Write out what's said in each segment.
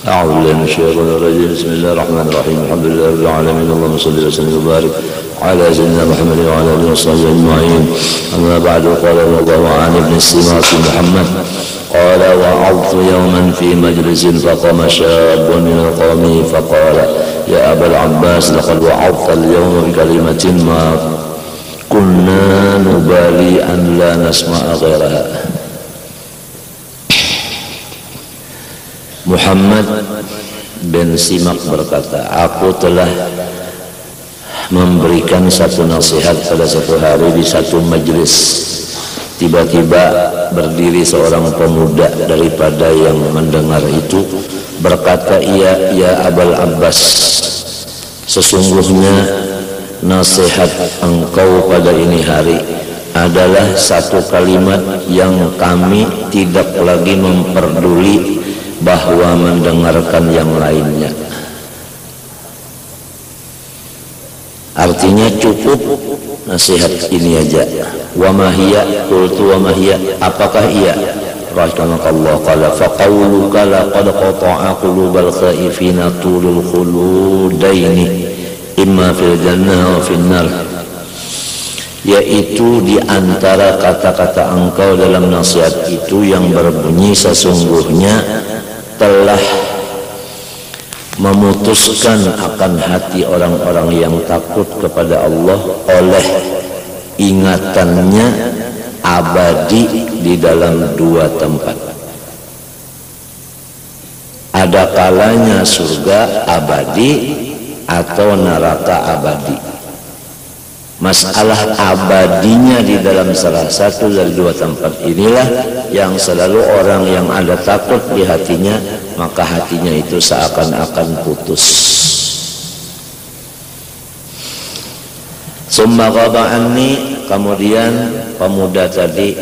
أعوذ بالله من الشيطان الرجيم. بسم الله الرحمن الرحيم. الحمد لله رب العالمين. اللهم صل وسلم وبارك على سيدنا محمد وعلى آله وصحبه أجمعين. أما بعد، قال الله عن ابن السماس محمد قال: وعظت يوما في مجلس فقام شاب من القوم فقال: يا أبا العباس، لقد وعظت اليوم بكلمة ما كنا نبالي أن لا نسمع غيرها. Muhammad bin Simak berkata, aku telah memberikan satu nasihat pada satu hari di satu majelis. Tiba-tiba berdiri seorang pemuda daripada yang mendengar itu, berkata, ya Abul Abbas, sesungguhnya nasihat engkau pada ini hari adalah satu kalimat yang kami tidak lagi memperduli bahwa mendengarkan yang lainnya. Artinya cukup nasihat ini aja. Wa mahiyya, qultu wa mahiyya, apakah ia? Rahimakallah qala fa qawluka laqad qata'a qulubal khaifina tulul khuludaini imma fil jannah wa fil nar. Yaitu di antara kata-kata engkau dalam nasihat itu yang berbunyi, sesungguhnya telah memutuskan akan hati orang-orang yang takut kepada Allah oleh ingatannya abadi di dalam dua tempat. Ada kalanya surga abadi atau neraka abadi. Masalah abadinya di dalam salah satu dari dua tempat inilah yang selalu orang yang ada takut di hatinya, maka hatinya itu seakan-akan putus. Summa ghaba anni, kemudian pemuda tadi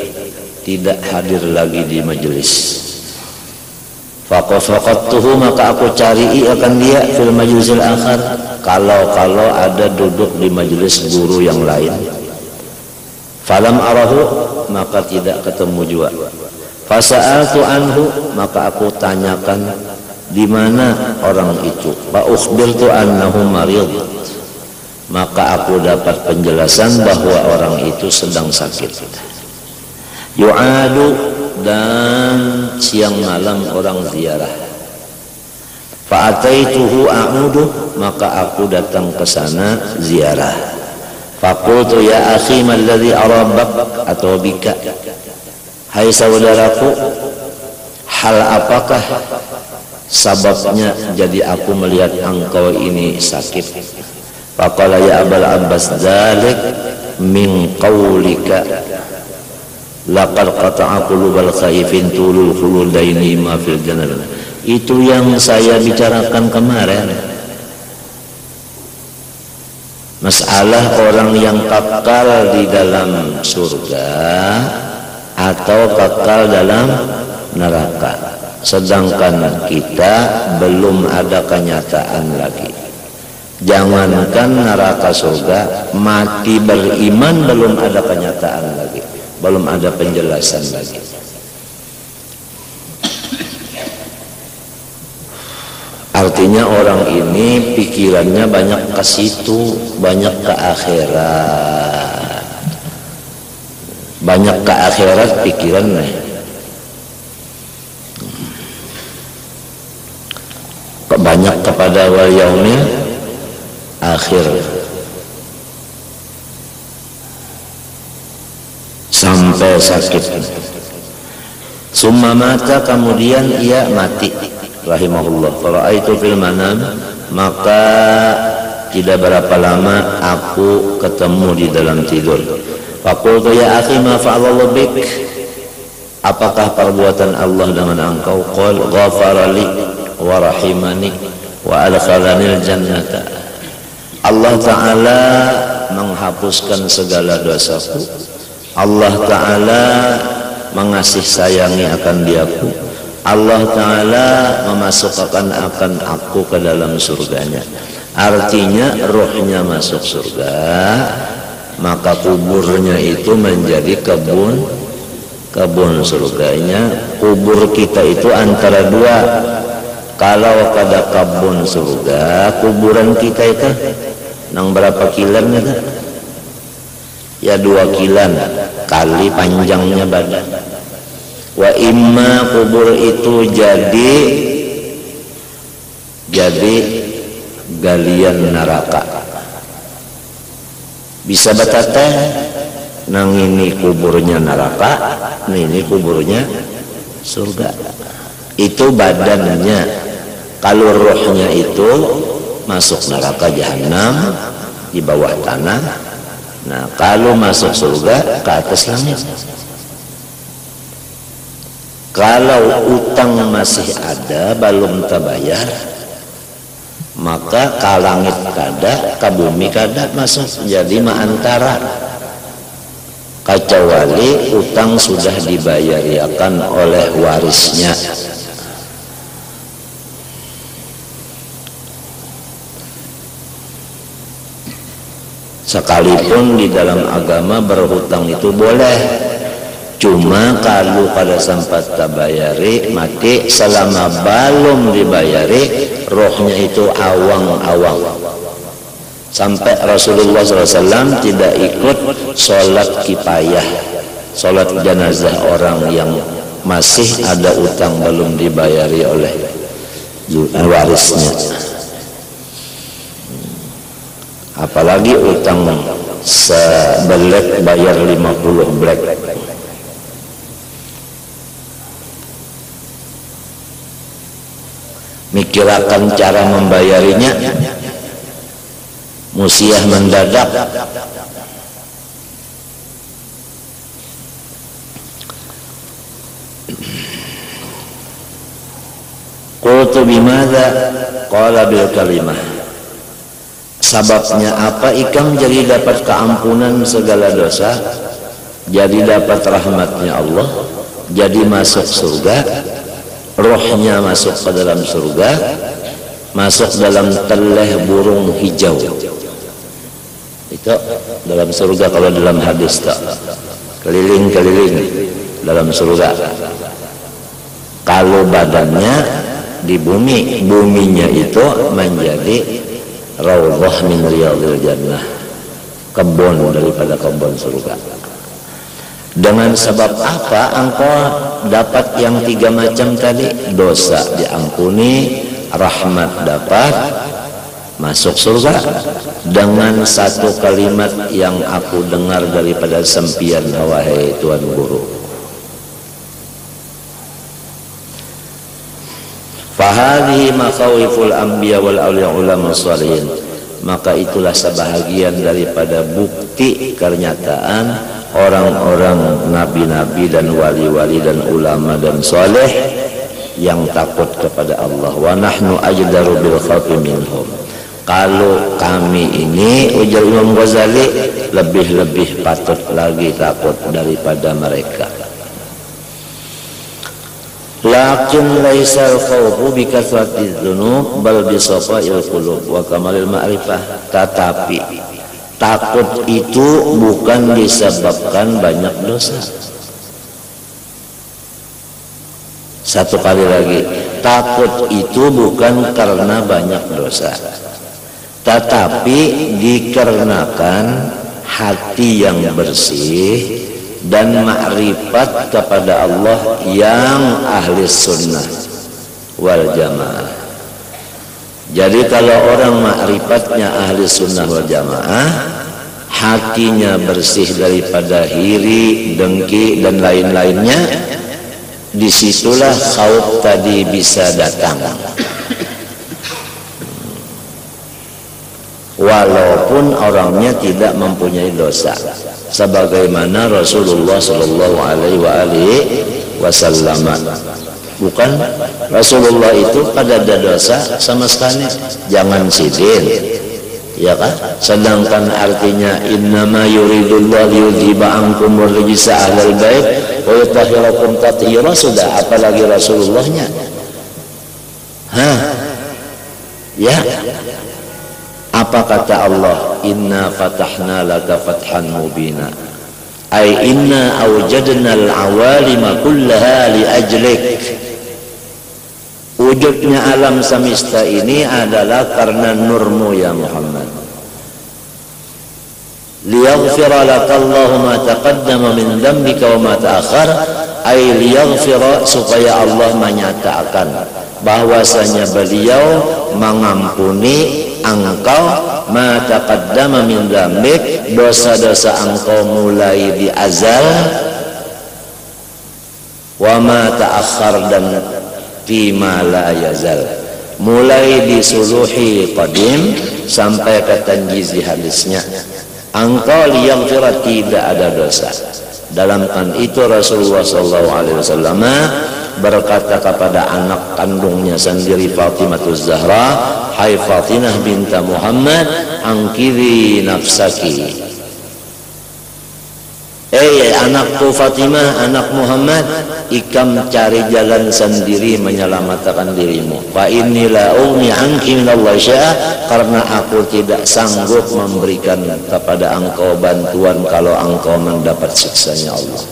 tidak hadir lagi di majelis. Faqafaqtuhu, maka aku cari akan dia fil majlisil akhar, kalau ada duduk di majelis guru yang lain. Falam arahu, maka tidak ketemu juga. Fasa'altu anhu, maka aku tanyakan di mana orang itu. Fa ukhbirtu annahu marid, maka aku dapat penjelasan bahwa orang itu sedang sakit. Yu'adu, dan siang malam orang ziarah. Fa'ataituhu a'udu, maka aku datang ke sana ziarah. Faqultu ya akhi malladhi arabak atau bika, hai saudaraku, hal apakah sababnya jadi aku melihat engkau ini sakit? Faqala ya Abul Abbas, dzalik min qaulika laqad qata'a qulubal khaifin tulul khuludaini ma fil jannah. Itu yang saya bicarakan kemarin, masalah orang yang kekal di dalam surga atau kekal dalam neraka, sedangkan kita belum ada kenyataan lagi. Jangankan neraka surga, mati beriman belum ada kenyataan lagi, belum ada penjelasan lagi. Artinya orang ini pikirannya banyak ke situ, banyak ke akhirat. Banyak ke akhirat pikirannya. Banyak kepada wal yaumil akhir. Sampai sakit. Summa mata, kemudian ia mati. Rahimahullah. Fara'aitu fil manam, maka tidak berapa lama aku ketemu di dalam tidur. Faqultu ya akhi ma fa'alallahu bik, apakah perbuatan Allah dengan engkau? Qal ghafarali wa rahimani wa adkhalanil jannata. Allah Ta'ala menghapuskan segala dosaku, Allah Ta'ala mengasih sayangi akan diaku, Allah Ta'ala memasukkan akan aku ke dalam surganya. Artinya rohnya masuk surga, maka kuburnya itu menjadi kebun surganya. Kubur kita itu antara dua, Kalau kada kabun surga kuburan kita itu nang berapa kilan itu? Ya 2 kilan kali panjangnya badan. Wa imma kubur itu jadi galian neraka. Bisa batateh nang ini kuburnya neraka, ini kuburnya surga. Itu badannya. Kalau rohnya itu masuk neraka jahanam di bawah tanah. Nah, kalau masuk surga ke atas langit. Kalau utang masih ada belum terbayar, maka ke langit kada, ke bumi kada masuk. Jadi antara, kecuali utang sudah dibayarkan oleh warisnya. Sekalipun di dalam agama berhutang itu boleh, cuma kalau pada sempat tabayari mati, selama belum dibayari rohnya itu awang-awang. Sampai Rasulullah SAW tidak ikut sholat kifayah, sholat jenazah orang yang masih ada utang belum dibayari oleh warisnya. Apalagi utang sebelet bayar 50 black. Mikirakan cara membayarinya, musiah mendadak. Qultu bimadza qala bil kalimah. Sababnya apa ikam jadi dapat keampunan segala dosa, jadi dapat rahmatnya Allah, jadi masuk surga, rohnya masuk ke dalam surga, masuk dalam teleh burung hijau. Itu dalam surga kalau dalam hadis tak, keliling-keliling dalam surga. Kalau badannya di bumi, buminya itu menjadi Raudhah min riyadil jannah, kebun daripada kebun surga. Dengan sebab apa engkau dapat yang 3 macam tadi? Dosa diampuni, rahmat dapat, masuk surga. Dengan satu kalimat yang aku dengar daripada sempian, wahai Tuan Guru. Fahadhihi makhawiful anbiya wal awliya ulama shalihin. Maka itulah sebahagian daripada bukti kenyataan orang-orang nabi-nabi dan wali-wali dan ulama dan saleh yang takut kepada Allah. Wa nahnu ajdaru bil khawfi minhum. Kalau kami ini, ujar Imam Ghazali, lebih-lebih patut lagi takut daripada mereka. Lakin laisal khawfu bi kathratiz dzunub bal bi safa'il qulub wa kamalil ma'rifah. Tetapi takut itu bukan disebabkan banyak dosa. Satu kali lagi, takut itu bukan karena banyak dosa, tetapi dikarenakan hati yang bersih dan makrifat kepada Allah yang ahli sunnah wal jamaah. Jadi kalau orang makrifatnya ahli sunnah wal jamaah, hatinya bersih daripada iri, dengki dan lain-lainnya, disitulah khauf tadi bisa datang. Walaupun orangnya tidak mempunyai dosa, sebagaimana Rasulullah Shallallahu Alaihi Wasallam. Bukan Rasulullah itu pada ada dosa sama sekali, jangan sidin, ya kan? Sedangkan artinya innama yuridullahu liyudhiba ankum rijsa ahlal bait wa yutahhirakum tathira, sudah apalagi Rasulullahnya. Ya. Apa kata Allah? Inna fatahna laka fathan mubina. Ay inna awjadna al-awalima kullaha li ajlik Wujudnya alam semesta ini adalah karena nurmu ya Muhammad. Liyaghfira lakallahu ma taqaddama min dhanbika wa ma ta'akhkhar, ay liyaghfira, supaya Allah menyatakan bahwasanya beliau mengampuni engkau ma taqaddama min dzambik, dosa-dosa engkau mulai di azal, wa ma ta'akhkhar, dan fima la yazal, mulai di suluhi qadim sampai ke tanjizi hadisnya. Engkau liyaghfira, tidak ada dosa. Dalam kan itu Rasulullah SAW berkata kepada anak kandungnya sendiri Fatimahuz Zahra, hai Fatimah binta Muhammad, angkiri nafsaki. Anakku Fatimah, anak Muhammad, ikam cari jalan sendiri menyelamatkan dirimu. Fa inni la ugni anki minallahi syai'a, karena aku tidak sanggup memberikan kepada engkau bantuan kalau engkau mendapat siksanya Allah.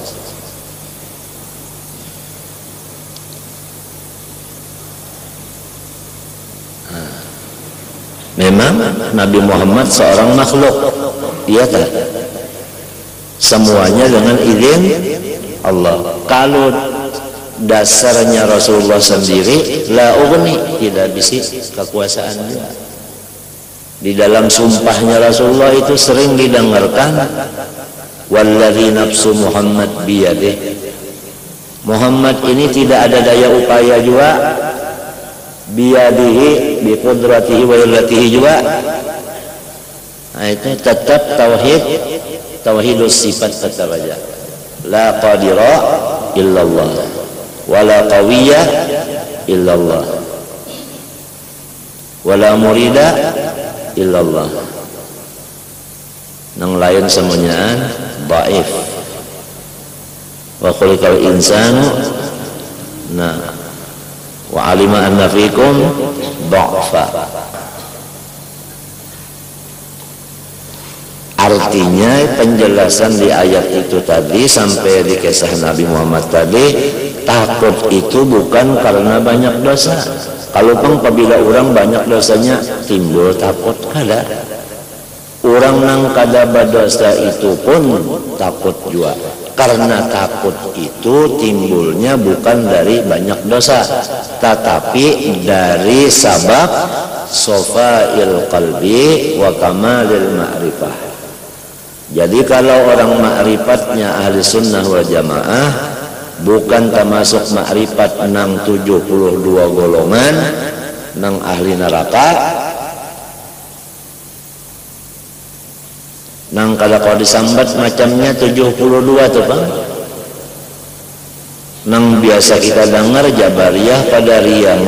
Memang Nabi Muhammad seorang makhluk, iya tak? Semuanya dengan izin Allah. Kalau dasarnya Rasulullah sendiri, la ugni, tidak bisa kekuasaan dia. Di dalam sumpahnya Rasulullah itu sering didengarkan, walladzi nafsu Muhammad biyadih. Muhammad ini tidak ada daya upaya juga, biyadihi, biqudratihi wa illatihi juga. Nah, itu tetap tauhid, tauhidus sifat tetap aja. La qadira illallah wa la qawiyya illallah wa la murida illallah. Nang lain semuanya dhaif. Wa khuliqal insanu, nah, wa alima anna fikum dha'fa. Artinya penjelasan di ayat itu tadi sampai di kisah Nabi Muhammad tadi, takut itu bukan karena banyak dosa. Kalau apabila orang banyak dosanya timbul takut kada. Orang nang kada berdosa itu pun takut juga. Karena takut itu timbulnya bukan dari banyak dosa, tetapi dari sabab sofail qalbi wa kamalil ma'rifah. Jadi kalau orang ma'rifatnya ahli sunnah wal jamaah, bukan termasuk ma'rifat nang 72 golongan nang ahli neraka, nang kalau disambat macamnya 72 tuh Bang, nang biasa kita dengar Jabariyah, Qadariyah,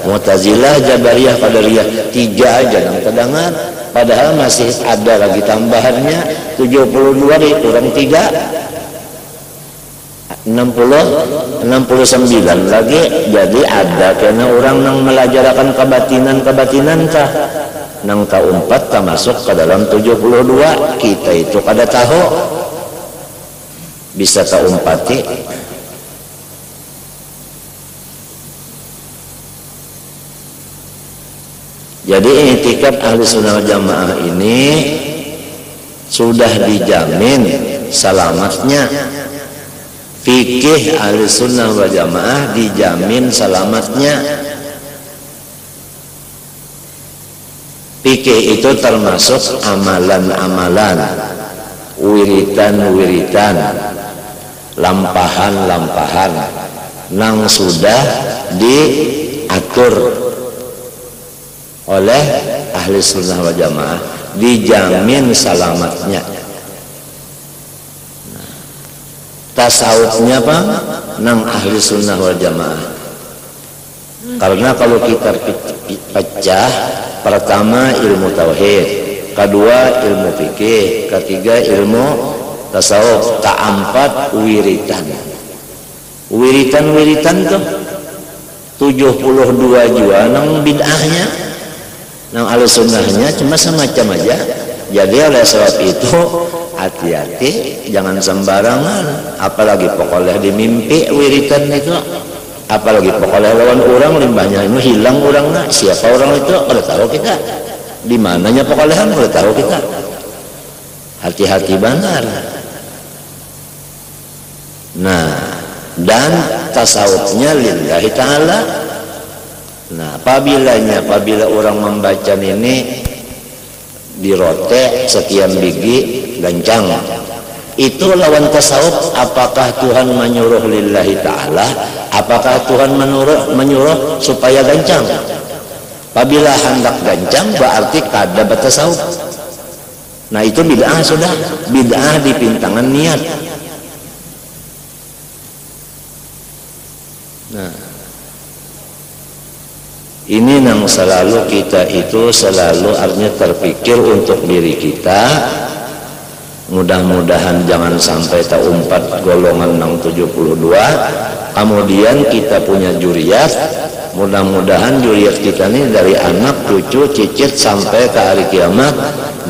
Mu'tazilah, Jabariyah, Qadariyah, 3 aja nang terdengar. Padahal masih ada lagi tambahannya 72 dikurang 3 69 lagi. Jadi ada karena orang yang melajarakan kebatinan kah nang tahu 4 termasuk ke dalam 72. Kita itu kada tahu bisa tahu 4. Jadi i'tikad ahli sunnah jamaah ini sudah dijamin selamatnya. Fikih ahli sunnah wal jamaah dijamin selamatnya. Fikih itu termasuk amalan-amalan, wiritan-wiritan, lampahan-lampahan yang sudah diatur oleh ahli sunnah wal jamaah, dijamin selamatnya. Tasawufnya apa? Nang ahli sunnah wal jamaah. Karena kalau kita pecah, pertama ilmu tauhid, kedua ilmu fikih, ketiga ilmu tasawuf, keempat wiritan. Wiritan tuh 72 juga nang bid'ahnya. Nah, ahli sunnahnya cuma semacam aja. Jadi oleh sebab itu hati-hati, jangan sembarangan. Apalagi pokoknya di mimpi wiritan itu Apalagi pokoknya lawan orang limbahnya ini hilang orangnya, siapa orang itu udah tahu kita, di mananya pokoknya udah tahu kita. Hati-hati benar. Nah, dan tasawufnya lillahi ta'ala. Nah, apabila orang membaca ini dirote sekian biji gancang, itu lawan tasawuf. Apakah Tuhan menyuruh lillahi ta'ala, apakah Tuhan menyuruh supaya gancang? Apabila hendak gancang berarti kada bertasawuf. Nah, itu bid'ah, sudah bid'ah di pintangan niat. Nah, ini yang selalu kita itu selalu artinya terpikir untuk diri kita. Mudah-mudahan jangan sampai tak umpat golongan 672. Kemudian kita punya juriyat. Mudah-mudahan juriyat kita ini dari anak, cucu, cicit sampai ke hari kiamat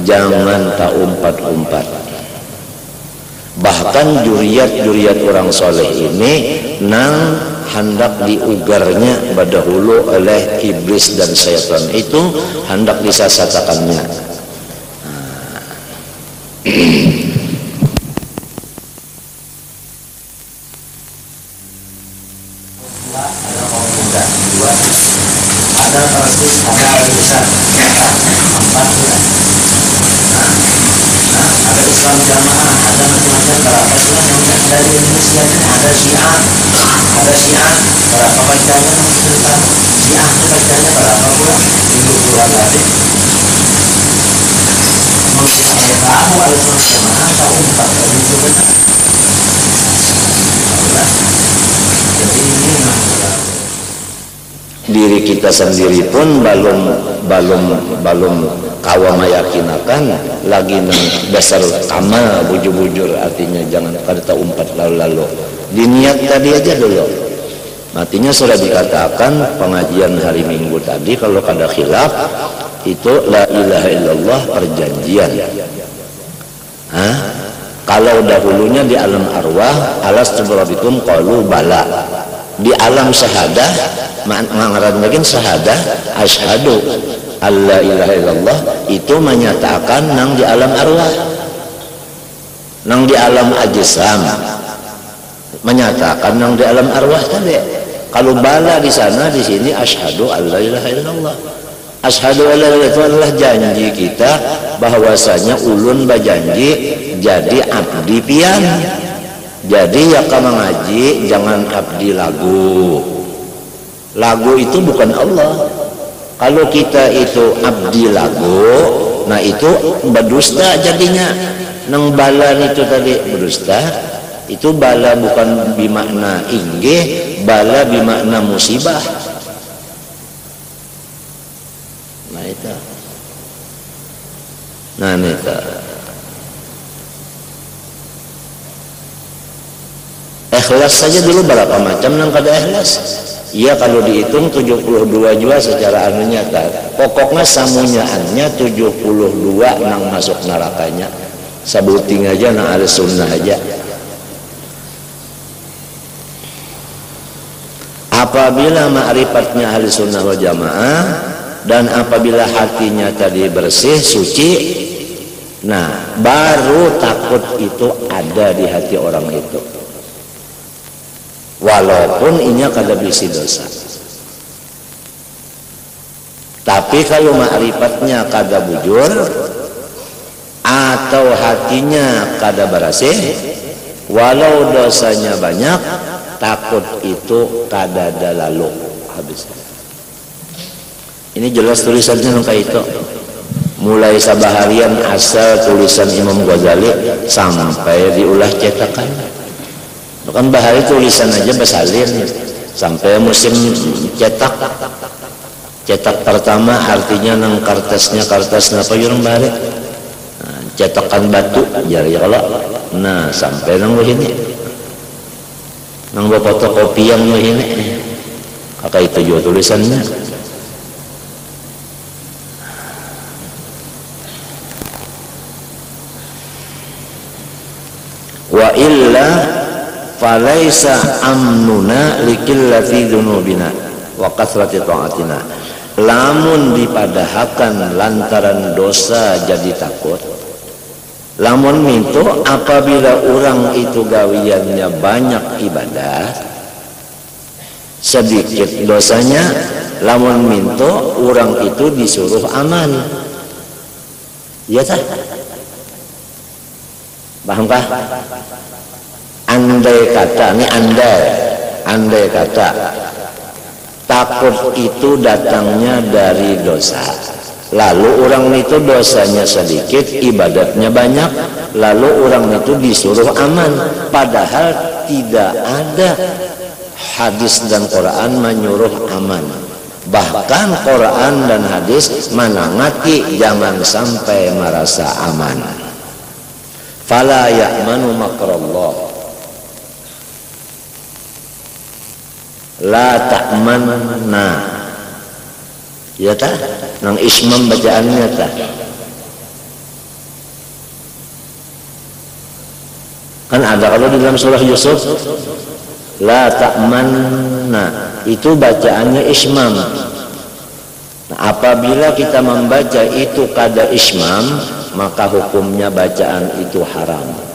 jangan tak umpat-umpat. Bahkan juriyat orang soleh ini nang hendak diugarnya berdahulu oleh iblis dan syaitan itu hendak disesatakannya. Ada persis, ada besar, empat bulan. Ada Islam jamaah, ada macam-macam berapa bulan yang dari Indonesia ini ada Syiah, berapa bacanya tentang Syiah itu bacanya berapa bulan? 10 bulan lagi. Mungkin saya tahu ada Islam jamaah tahu 4 bulan itu benar. Jadi ini diri kita sendiri pun belum kawa meyakinakan lagi nang dasar kamal bujur-bujur, artinya jangan pada umpat lalu-lalu diniat tadi aja dulu. Artinya sudah dikatakan pengajian hari Minggu tadi kalau kada khilaf itu la ilaha illallah perjanjian. Kalau dahulunya di alam arwah alastu birabbikum qalu bala, di alam syahadah mengarang syahadah asyhadu alla ilaha illallah itu menyatakan nang di alam arwah, nang di alam ajsam menyatakan nang di alam arwah tadi. Kalau bala di sana, di sini asyhadu alla ilaha illallah. Asyhadu alla ilaha itu adalah janji kita bahwasanya ulun berjanji jadi abdi pian. Jadi ya kamu ngaji jangan abdi lagu itu bukan Allah. Kalau kita itu abdi lagu, nah itu berdusta jadinya. Nang bala itu tadi berdusta, itu bala bukan bimakna inggih, bala bimakna musibah. Nah itu. Nah itu. Ikhlas saja dulu berapa macam nang kada ikhlas? Iya kalau dihitung 72 juga secara anunya tak. Pokoknya samunyaannya 72 nang masuk nerakanya. Sabuting aja nang ahli sunnah aja. Apabila ma'rifatnya ahli sunnah wal jamaah dan apabila hatinya tadi bersih, suci, nah baru takut itu ada di hati orang itu. Walaupun inya kada bisi dosa, tapi kalau ma'rifatnya kada bujur atau hatinya kada bersih, walau dosanya banyak, takut itu kada ada lalu habis. Ini jelas tulisannya kayak itu, mulai sabaharian asal tulisan Imam Ghazali sampai diulah cetakan. Bukan bahari tulisan aja bersalin sampai musim cetak pertama, artinya nang kertas napa yurang bahari cetakan batu jari kalau nah sampai nang ini nang fotokopi yang ini kakak itu juga tulisannya. Wa illa falaisa amnuna likillati dzunubina wa kathrati ta'atina. Lamun dipadahakan lantaran dosa jadi takut, lamun minto apabila orang itu gawiannya banyak ibadah sedikit dosanya, lamun minto orang itu disuruh aman. Iya tak? Pahamkah? Andai kata, ini andai kata takut itu datangnya dari dosa, lalu orang itu dosanya sedikit, ibadatnya banyak, lalu orang itu disuruh aman, padahal tidak ada hadis dan Quran menyuruh aman. Bahkan Quran dan hadis menangati jangan sampai merasa aman. Fala ya'manu makrallah, la ta'manna. Ya tak? Nang ismam bacaannya tak? Kan ada kalau di dalam surah Yusuf, la ta'manna, itu bacaannya ismam. Nah, apabila kita membaca itu kada ismam, maka hukumnya bacaan itu haram.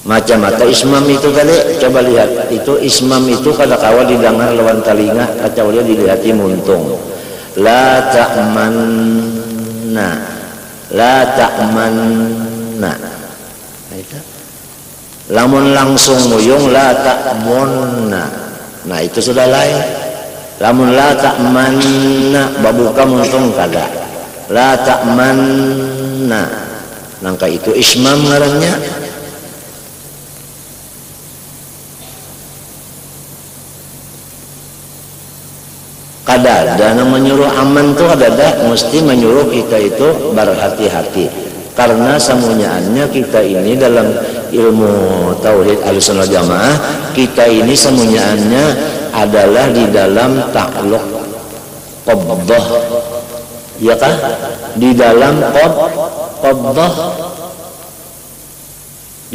Macam-macam ismam itu tadi, coba lihat, itu ismam itu kada kawa didengar lawan telinga, kacau dia dilihati muntung. La ta'manna, la ta'manna. Lamun langsung muyung la ta'munna, nah itu sudah lain. Lamun la ta'manna babuka muntung kada, la ta'manna, nangka itu ismam ngarannya. Kada ada yang menyuruh aman tuh, ada mesti menyuruh kita itu berhati-hati, karena semuanya kita ini dalam ilmu tauhid Ahlussunnah Jamaah, kita ini semuanya adalah di dalam ta'alluq qabdah, ya kah? Di dalam qabdah,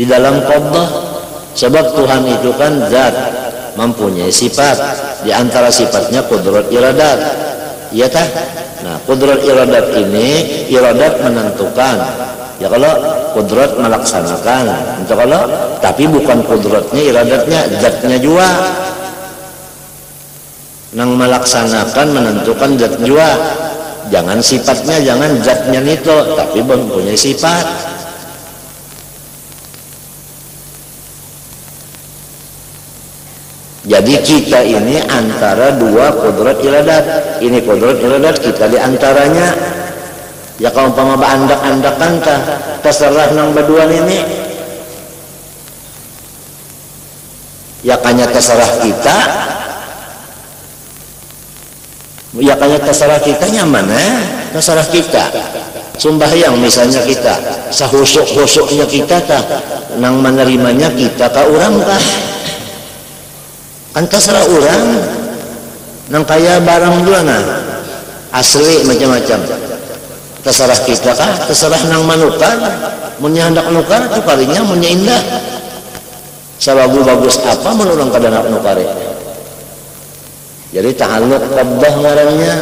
di dalam qabdah, sebab Tuhan itu kan zat, mempunyai sifat, di antara sifatnya qudrat iradat, ya kah? Nah, qudrat iradat ini, iradat menentukan, ya kalau qudrat melaksanakan, itu kalau, tapi bukan qudratnya, iradatnya, zatnya jua. Nang melaksanakan menentukan zat jua, jangan sifatnya, jangan zatnya itu, tapi mempunyai sifat. Jadi kita ini antara dua qudrat iradat. Ini qudrat iradat, kita di antaranya. Ya kalau umpama andak-andakan terserah nang baduan ini, ya kanya terserah kita, ya kanya terserah kita nyaman, terserah kita. Sembahyang misalnya kita, sahusuk-husuknya kita kah, nang menerimanya kita kah orang kah? Kan terserah orang, nang kaya barang juga nah, asli macam-macam. Terserah kita kah, terserah nang manukar, munya hendak nukar itu kalinya munya indah. Sabagu-bagus apa menurang kada nak nukar. Jadi ta'alluq qabdah ngarannya.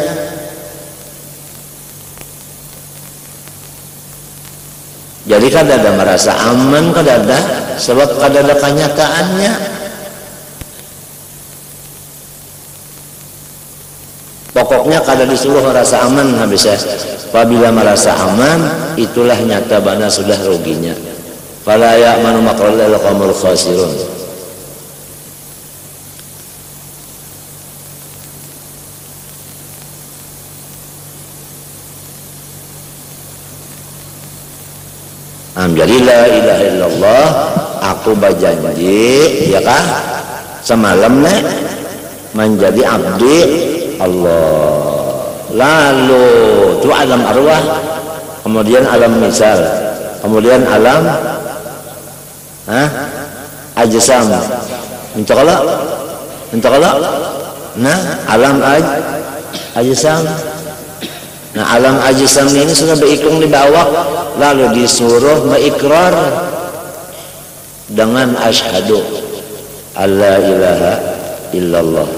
Jadi kada ada merasa aman, kada ada, sebab kada ada kenyataannya. Pokoknya kada disuruh merasa aman habisnya. Apabila merasa aman, itulah nyata bana sudah ruginya. Fala ya'manu makrallahil qaumul khasirun. Jadi la ilaha illallah, aku berjanji, ya kah? Semalam nek menjadi abdi Allah. Lalu itu alam arwah, kemudian alam misal, kemudian alam ajsam. Intakallah, nah alam ajsam. Nah alam ajsam ini sudah berikung di bawah, lalu disuruh berikrar. dengan asyhadu alla ilaha illallah.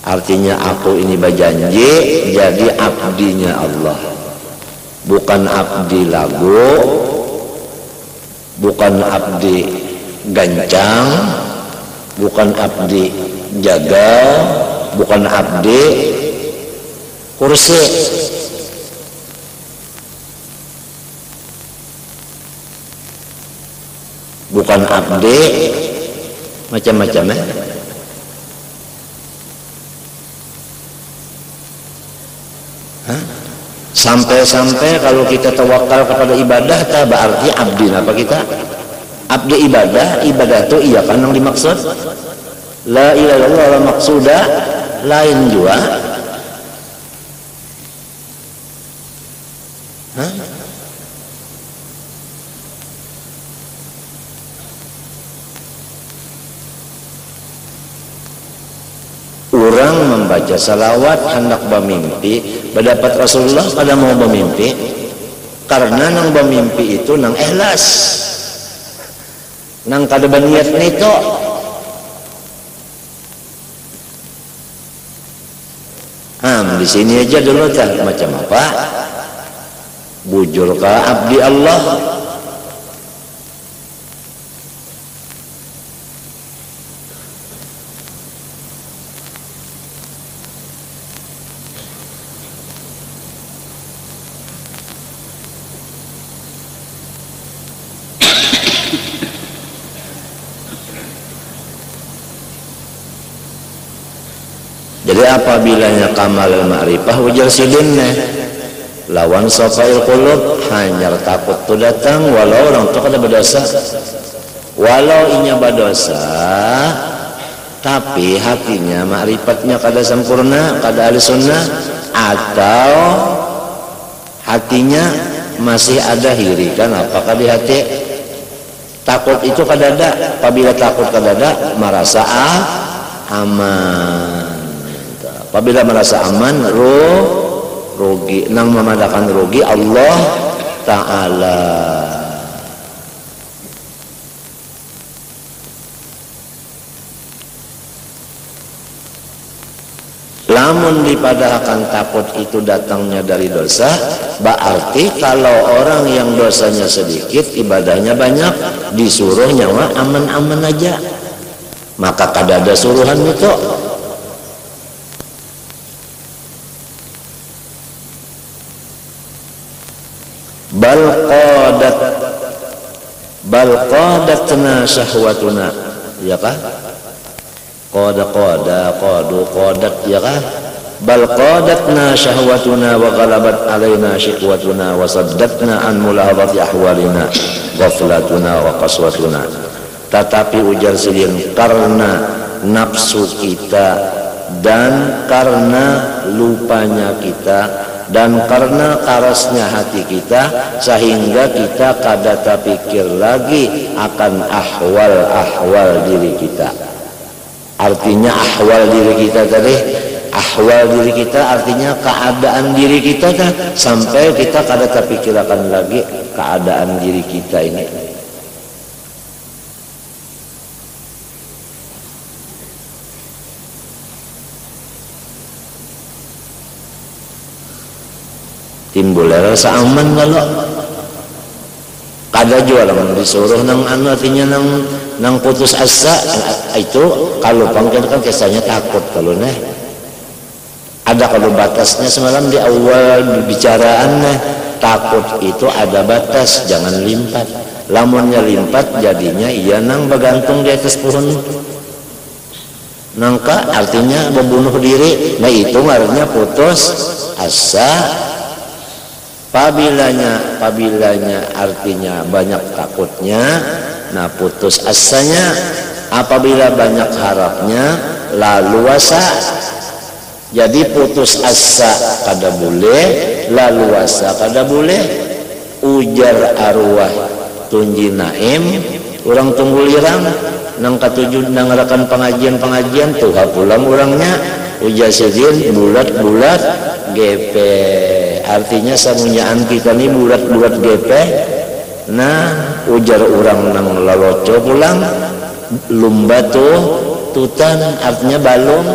Artinya aku ini berjanji jadi abdinya Allah, bukan abdi lagu, bukan abdi gancang, bukan abdi jagal, bukan abdi kursi. Bukan abdi macam-macam ya. Sampai-sampai kalau kita tawakal kepada ibadah, tak berarti abdi apa kita? Abdi ibadah, ibadah itu iya kan yang dimaksud. La ilaha illallah maksudah lain juga. Orang membaca salawat hendak bermimpi berdapat Rasulullah pada mau bermimpi karena nang bermimpi itu nang ikhlas, nang kada berniat nito. Di sini aja dulu kan macam apa? Bujur ka abdi Allah. Jadi apabilanya kamal ma'rifah ujar sidinnya lawan safail qulub, hanya takut tu datang walau orang tu kada berdosa, walau inya berdosa tapi hatinya ma'rifatnya kada sempurna, kada ahli sunnah, atau hatinya masih ada hirikan apakah di hati. Takut itu kada ada, apabila takut kada ada merasa aman. Apabila merasa aman, rugi, nang memadakan rugi Allah Ta'ala. Lamun dipadahkan takut itu datangnya dari dosa, berarti kalau orang yang dosanya sedikit, ibadahnya banyak, disuruh nyawa aman-aman aja, maka kada ada suruhan itu. bal qadatna syahwatuna, ya kah? Qadat ya kah? Bal qadatna syahwatuna wa ghalabat alaina shiqwatuna wa saddatna an mulahadati ahwalina ghaflatuna wa qaswatuna. Tetapi ujar sidin, karena nafsu kita dan karena lupanya kita dan karena karasnya hati kita, sehingga kita kada terpikir lagi akan ahwal diri kita. Artinya ahwal diri kita tadi, ahwal diri kita artinya keadaan diri kita kan, sampai kita kada terpikir akan lagi keadaan diri kita ini. Timbul rasa aman kalau kada jual orang disuruh nang artinya nang putus asa itu kalau panggil kan kesannya takut kalau ada kalau batasnya semalam di awal bicaraan takut itu ada batas, jangan limpat. Lamunnya limpat jadinya iya nang bergantung di atas pohon nangka artinya membunuh diri. Nah itu artinya putus asa. Pabilanya artinya banyak takutnya, nah putus asanya. Apabila banyak harapnya lalu asa. Jadi putus asa kada boleh, lalu asa kada boleh. Ujar arwah Tunji Naim, orang tunggulirang nang katujuh nang ngadakan pengajian tuha pulang orangnya. Ujar sidin bulat-bulat GP, artinya samunyaan kita ini bulat-bulat GP. Nah ujar orang nang laloco pulang lumba tutan artinya balung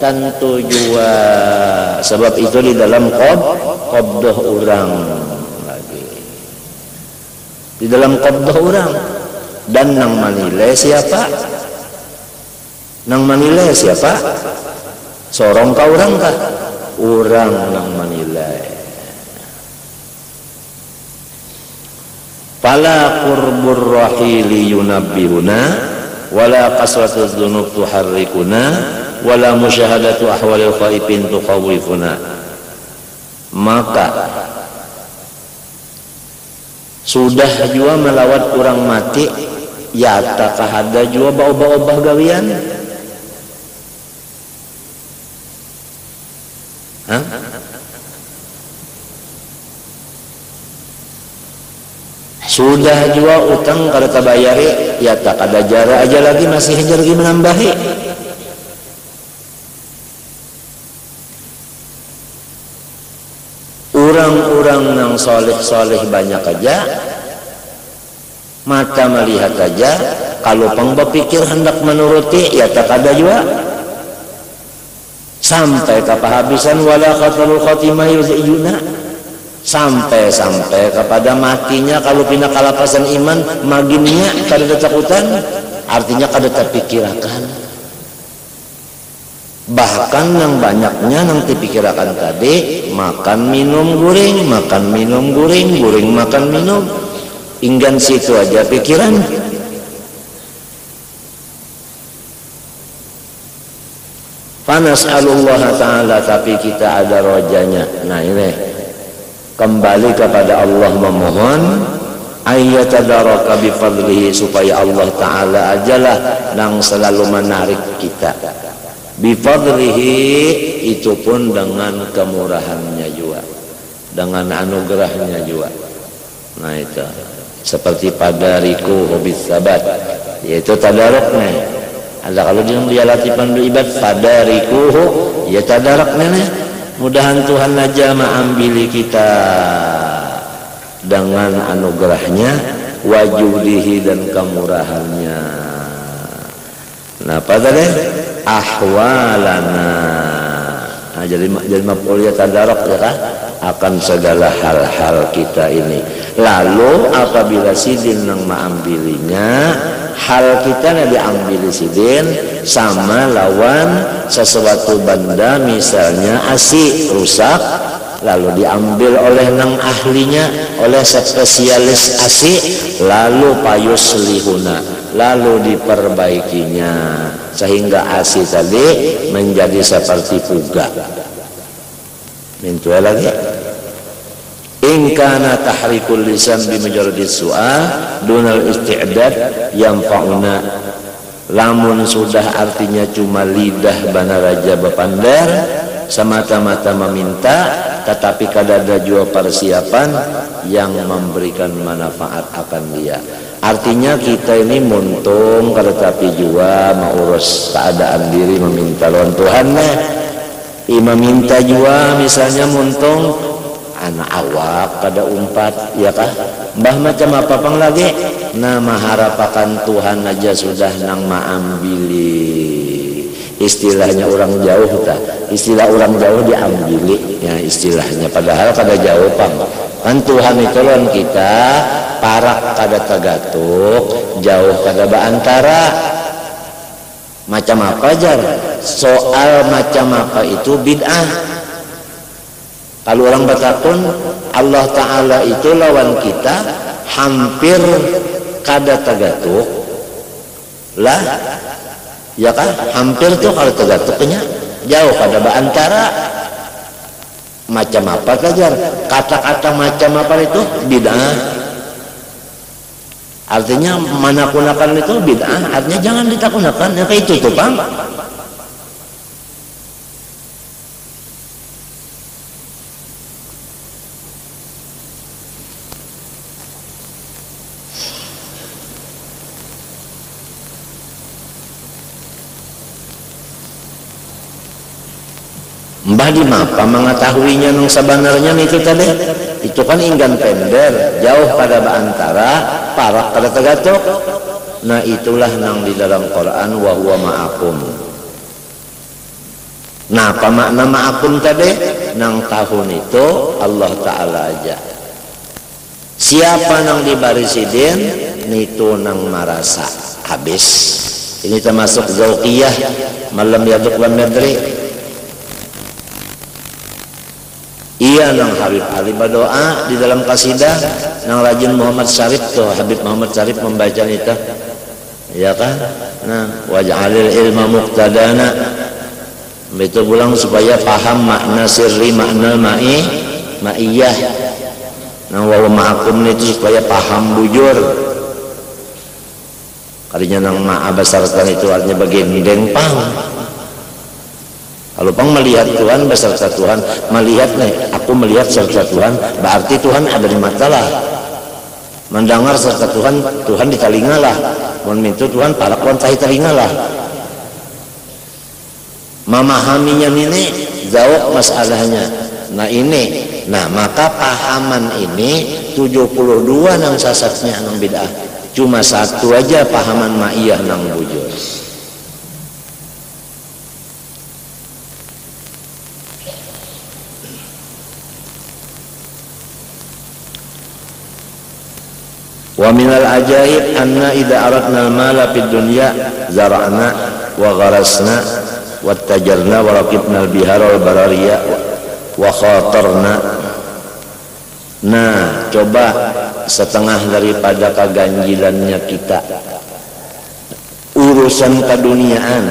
tentu jua sebab itu di dalam qabdah orang lagi di dalam qabdah orang dan nang manilai siapa sorong ka orang kah orang nang manilai fala qurbur rahili yunabbihuna wala qasratuz dzunub tuharrikuna wala musyahadatu ahwalil khaifin tukhawifuna. Maka sudah jua melawat orang mati ya takahada jua baubah-ubah gawian sudah jua utang kada tabayari ya tak ada jara aja lagi masih hajar lagi menambahi orang-orang yang soleh-soleh banyak aja mata melihat aja kalau pang berpikir hendak menuruti ya tak ada jua sampai kehabisan wala khatarul khatimah yuzijuna sampai kepada matinya kalau pindah kalapasan iman maginnya kada takutan artinya kada terpikirakan bahkan yang banyaknya yang dipikirakan tadi makan minum guring makan minum inggan situ aja pikiran fanas'alullah ta'ala tapi kita ada rojanya nah ini kembali kepada Allah memohon ayyatadaraka bifadlihi supaya Allah Ta'ala ajalah yang selalu menarik kita bifadlihi itu pun dengan kemurahannya juga dengan anugerahnya juga nah itu seperti pada riku hobis sabat yaitu tadaruknya ada kalau dia latihan ibad pada riku ya tadaruknya mudahan Tuhan aja mengambil kita dengan anugerahnya wajudihi dan kemurahannya nah pada deh ahwalana nah, jadi maf'ul ya tadaruk ya kah akan segala hal-hal kita ini lalu apabila sidin yang mengambilinya hal kita yang diambil sidin sama lawan sesuatu benda misalnya asik rusak lalu diambil oleh nang ahlinya oleh spesialis asik lalu payuslihuna lalu diperbaikinya sehingga asik tadi menjadi seperti puga mintu lagi in kana tahrikul lisan bi mujarradis su'al dunal isti'dad yanfa'una lamun sudah artinya cuma lidah bana raja bepandar semata-mata meminta tetapi kada ada jua persiapan yang memberikan manfaat akan dia artinya kita ini muntung kada tapi jua mengurus keadaan diri meminta lawan Tuhan meminta jua misalnya muntung anak awak kada umpat ya kah mbah macam apa pang lagi nama harapakan Tuhan aja sudah nang maambili istilahnya orang jauh istilah orang jauh diambili ya istilahnya padahal kada jauh pang kan Tuhan itu lawan kita parak kada tagatuk jauh kada baantara macam apa jar soal macam apa itu bid'ah kalau orang bertakun Allah Ta'ala itu lawan kita hampir kada tagatuk lah ya kan hampir tuh kalau tagatuknya jauh kada baantara macam apa kajar kata-kata macam apa itu bid'ah artinya manakunakan itu bid'ah artinya jangan ditakunakan ya kayak itu tuh bang mbah di mapa mengetahuinya nung sebenarnya itu tadi itu kan inggan pender jauh pada antara parak kada tagatok. Nah itulah nang di dalam Quran wa huwa ma'akum. Nah apa makna ma'akum tadi? Nang tahun itu Allah Ta'ala aja. Siapa nang dibarisidin nitu nang marasa habis. Ini termasuk zauqiyah malam yaduk lam yadri. Iya nang Habib Ali berdoa di dalam kasidah nang rajin Muhammad Syarif tuh, Habib Muhammad Syarif membaca itu. Ya kan? Nah, waj'alil ilma muqtadana. Itu pulang supaya paham makna sirri, makna ma'iyah. Nah, wa ma'akum itu supaya paham bujur. Kalinya nang ma'abasarkan itu artinya bagian pang. Kalau pang melihat Tuhan beserta Tuhan, melihat nih, aku melihat serta Tuhan, berarti Tuhan ada di matalah. Mendengar serta Tuhan, Tuhan di telingalah. Memintu Tuhan para kontai telingalah. Memahaminya ini jawab masalahnya. Nah ini, nah maka pahaman ini 72 nang sasatnya nang bid'ah. Cuma satu aja pahaman ma'iyah nang bujur. Wa minal ajaib anna idza aradna al-mala fid dunya zara'na wa gharasna wattajarna wa raqibna al-bihara wal barariya wa khatarna. Nah, coba setengah daripada keganjilannya kita urusan keduniaan.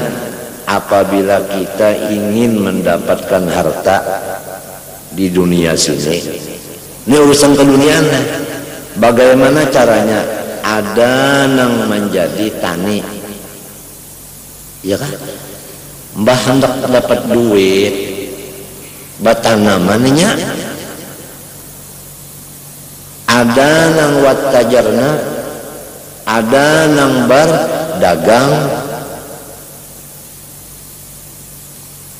Apabila kita ingin mendapatkan harta di dunia sini, ini urusan keduniaan. Bagaimana caranya? Ada nang menjadi tani, ya kan? Mbah hendak dapat duit, batanamannya. Ada nang wattajarna, ada nang berdagang.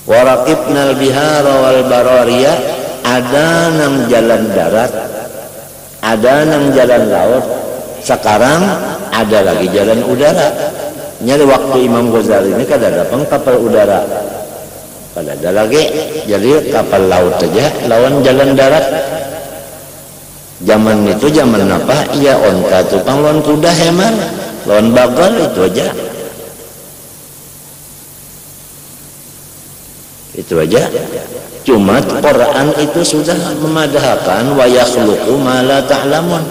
Waraqibnal bihara wal barariya, ada nang jalan darat, ada nang jalan laut. Sekarang ada lagi jalan udara. Nyari waktu Imam Ghazali ini kada ada kapal udara, kada ada lagi. Jadi kapal laut aja, lawan jalan darat. Zaman itu zaman apa? Iya onta tukang lawan kuda heman, lawan bagal itu aja. Itu aja. Cuma Quran itu sudah memadahkan wa yakhluqu ma la ta'lamun.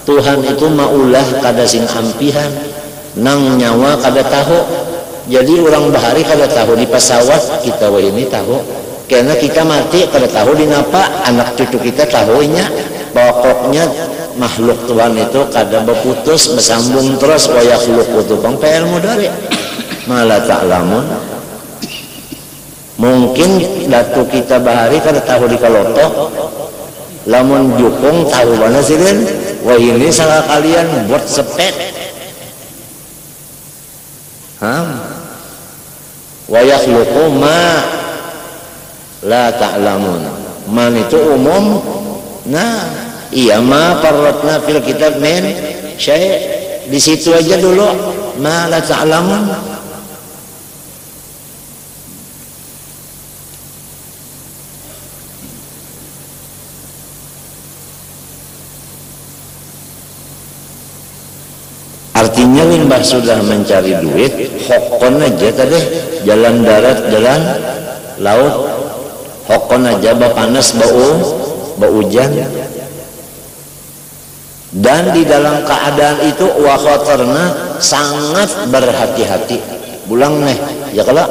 Tuhan itu maulah kada sing ampihan, nang nyawa kada tahu. Jadi orang bahari kada tahu di pesawat kita wah ini tahu. Karena kita mati kada tahu di napa, anak cucu kita tahunya. Pokoknya makhluk Tuhan itu kada berputus, bersambung terus. Wa yakhluqu tu pang PL mudari ma la ta'lamun. Mungkin datu kita bahari kada tahu di kaloto, lamun jukung tahu mana sih kan? Wah ini salah kalian buat sepet. Wa yakhluqu ma la ta'lamun. Man itu umum. Nah, iya ma farratna fil kitab min syai'. Di situ aja dulu ma la ta'lamun. Artinya limbah sudah mencari duit, hokon aja tadi, jalan darat, jalan laut, hokon aja, panas, bau hujan. Dan di dalam keadaan itu wa khatarna, sangat berhati-hati. Pulang nih, ya kalau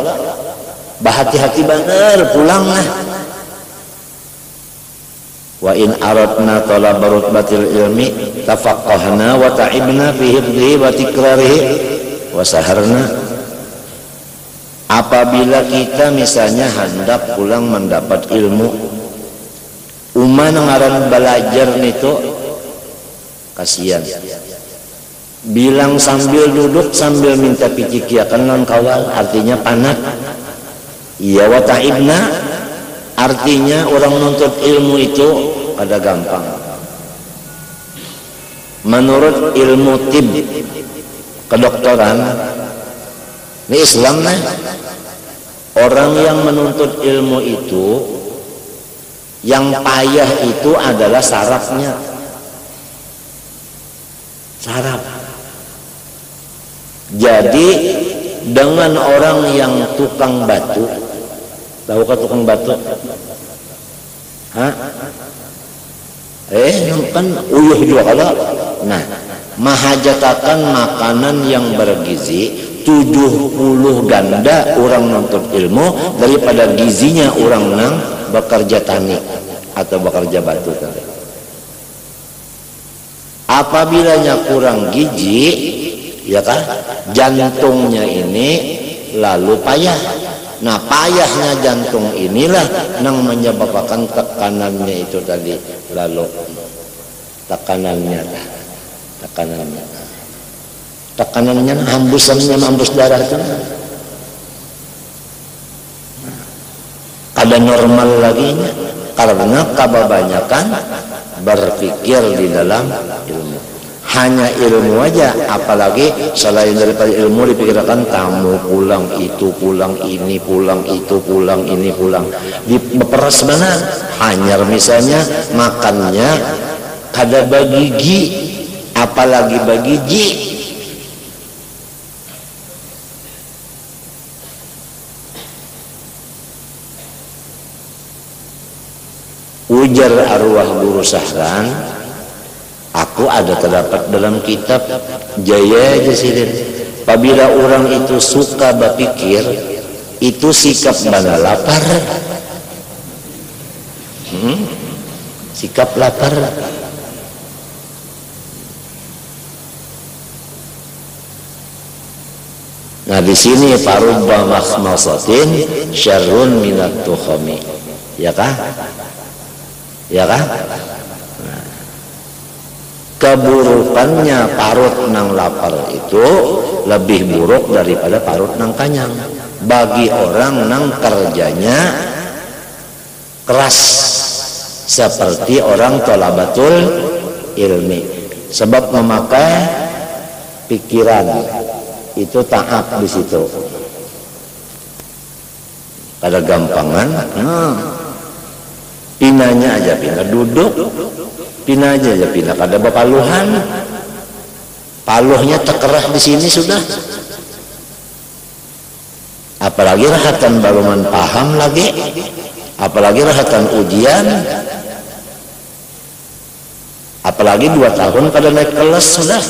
berhati-hati bener, pulang nih. Wa in aradna talaba rutbatil ilmi tafaqqahna wa ta'ibna fi hifdhihi wa tikrarihi wa saharna. Apabila kita misalnya hendak pulang mendapat ilmu, uman ngaran belajar itu kasihan. Bilang sambil duduk sambil minta picikiakan non kawal, artinya panat. Iya wa ta'ibna, artinya orang nuntut ilmu itu ada gampang. menurut ilmu tib, kedokteran, ini Islam nah, orang yang menuntut ilmu itu yang payah itu adalah sarafnya, saraf. Jadi dengan orang yang tukang batu, tahukah tukang batu? Hah? Kan uyuh juga kalau. Nah, mahajatakan makanan yang bergizi 70 ganda orang nuntut ilmu daripada gizinya orang nang bekerja tani atau bekerja batu tadi. Apabila kurang gizi, ya kan, jantungnya ini lalu payah. Nah, payahnya jantung inilah yang menyebabkan tekanannya itu tadi, lalu tekanannya hembusannya hembus darah itu kada normal lagi karena kebanyakan berpikir di dalam ilmu. Hanya ilmu aja, apalagi selain daripada ilmu dipikirkan tamu pulang, itu pulang, ini pulang, itu pulang, ini pulang. Diperas benar. Hanya misalnya makannya kada bagi gi, apalagi bagi ji. Ujar arwah guru Sahran, aku ada terdapat dalam kitab Jaya Jasirin. Apabila orang itu suka berpikir, itu sikap bana lapar. Sikap lapar. Nah, di sini parubba makhmasatin syarrun minat tukhami. Ya kah? Ya kah? Keburukannya parut nang lapar itu lebih buruk daripada parut nang kanyang bagi orang nang kerjanya keras seperti orang thalabatul ilmi, sebab memakai pikiran itu taat di situ. Ada gampangan, pinanya aja pindah duduk, pindah aja pindah kada bepaluhan, paluhnya terkerah di sini sudah. Apalagi rahatan baruman paham lagi, apalagi rahatan ujian, apalagi 2 tahun pada naik kelas sudah.